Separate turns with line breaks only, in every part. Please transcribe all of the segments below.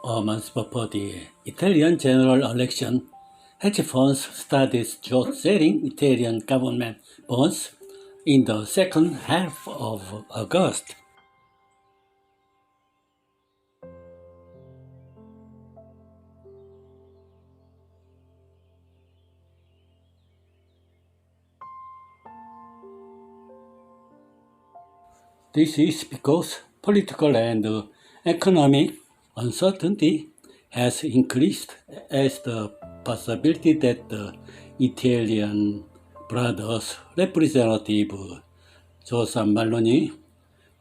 A month before the Italian general election, hedge funds started short-selling Italian government bonds in the second half of August. This is because political and economic uncertainty has increased as the possibility that the Italian brothers representative Jose Maloney,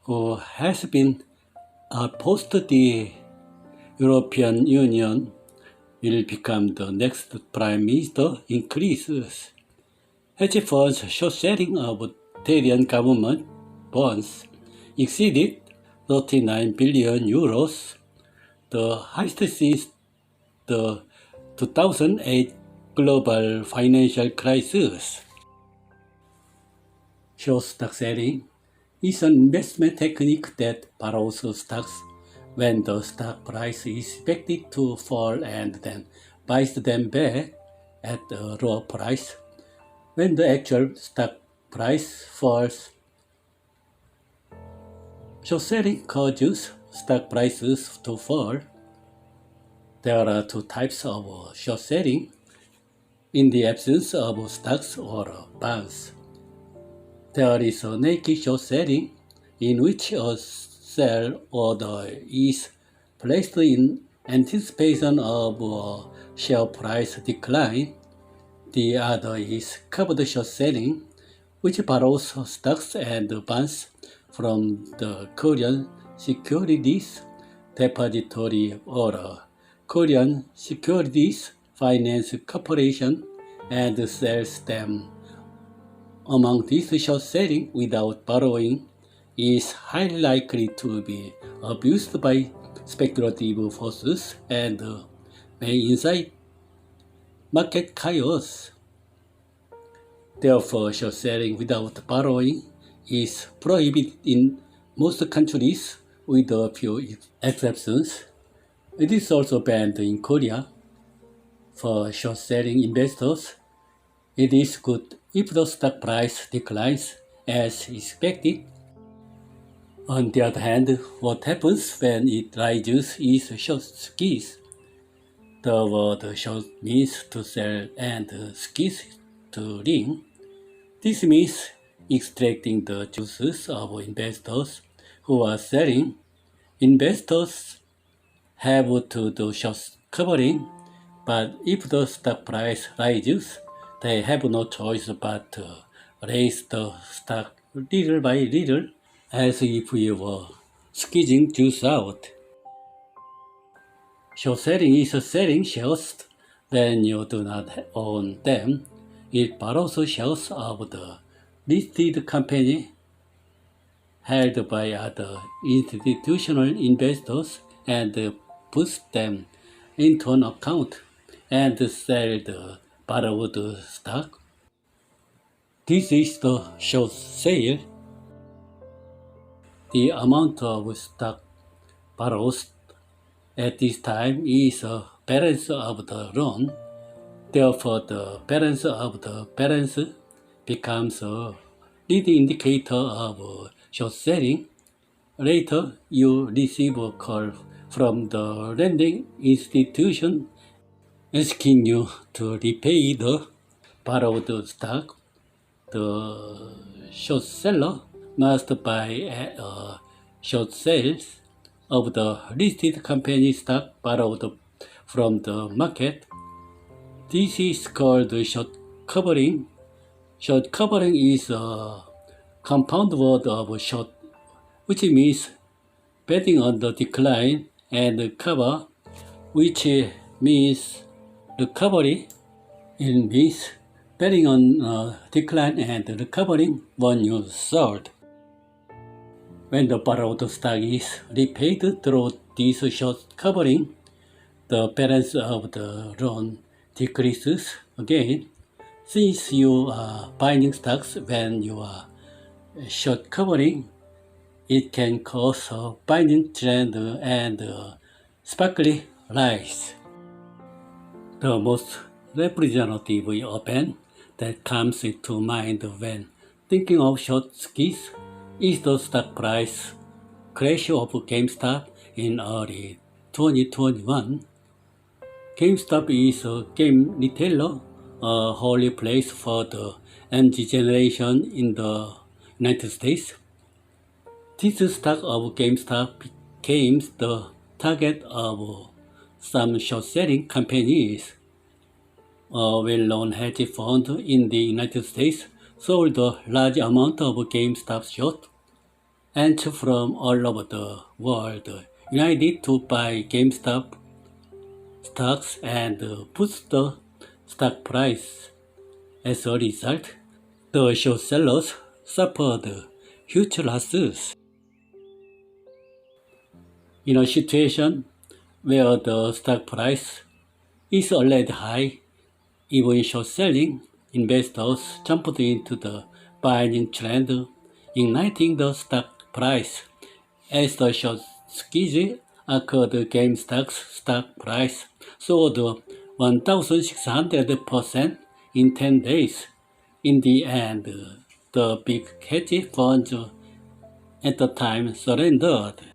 who has been opposed to the European Union, will become the next prime minister increases. Hedge funds short-selling of Italian government bonds exceeded 39 billion euros, the highest since the 2008 global financial crisis. Short stock selling is an investment technique that borrows stocks when the stock price is expected to fall and then buys them back at a lower price when the actual stock price falls. Short selling causes stock prices to fall. There are two types of short selling in the absence of stocks or bonds. There is a naked short selling in which a sell order is placed in anticipation of a share price decline. The other is covered short selling, which borrows stocks and bonds from the Korean Securities Depository or Korean Securities Finance Corporation and sells them. Among these short selling without borrowing is highly likely to be abused by speculative forces and may incite market chaos. Therefore, short selling without borrowing is prohibited in most countries with a few exceptions. It is also banned in Korea. For short-selling investors, it is good if the stock price declines as expected. On the other hand, what happens when it rises is short squeeze. The word short means to sell and squeeze to wring. This means extracting the juices of investors who are selling. Investors have to do short covering, but if the stock price rises, they have no choice but to raise the stock little by little, as if you were squeezing juice out. Short selling is selling shares when you do not own them. It borrows shares of the listed company held by other institutional investors and puts them into an account and sell the borrowed stock. This is the short sale. The amount of stock borrowed at this time is a balance of the loan. Therefore, the balance of the balance becomes a leading indicator of short selling. Later, you receive a call from the lending institution asking you to repay the borrowed stock. The short seller must buy a short sales of the listed company stock borrowed from the market. This is called short covering. Short covering is a compound word of short, which means betting on the decline, and cover, which means recovery. It means betting on decline and recovering when you sold. When the borrowed stock is repaid through this short covering, the balance of the loan decreases again. Since you are buying stocks when you are short covering, it can cause a buying trend and sparkly rise. The most representative event that comes to mind when thinking of short squeeze is the stock price crash of GameStop in early 2021. GameStop is a game retailer, a holy place for the MZ generation in the United States. This stock of GameStop became the target of some short-selling companies. A well-known hedge fund in the United States sold a large amount of GameStop short, and from all over the world united to buy GameStop stocks and boost the stock price. As a result, the short sellers suffered huge losses. In a situation where the stock price is already high, even short-selling investors jumped into the buying trend, igniting the stock price. As the short squeeze occurred, GameStop's stock price soared 1,600% in 10 days. In the end, the big hedge funds at the time surrendered.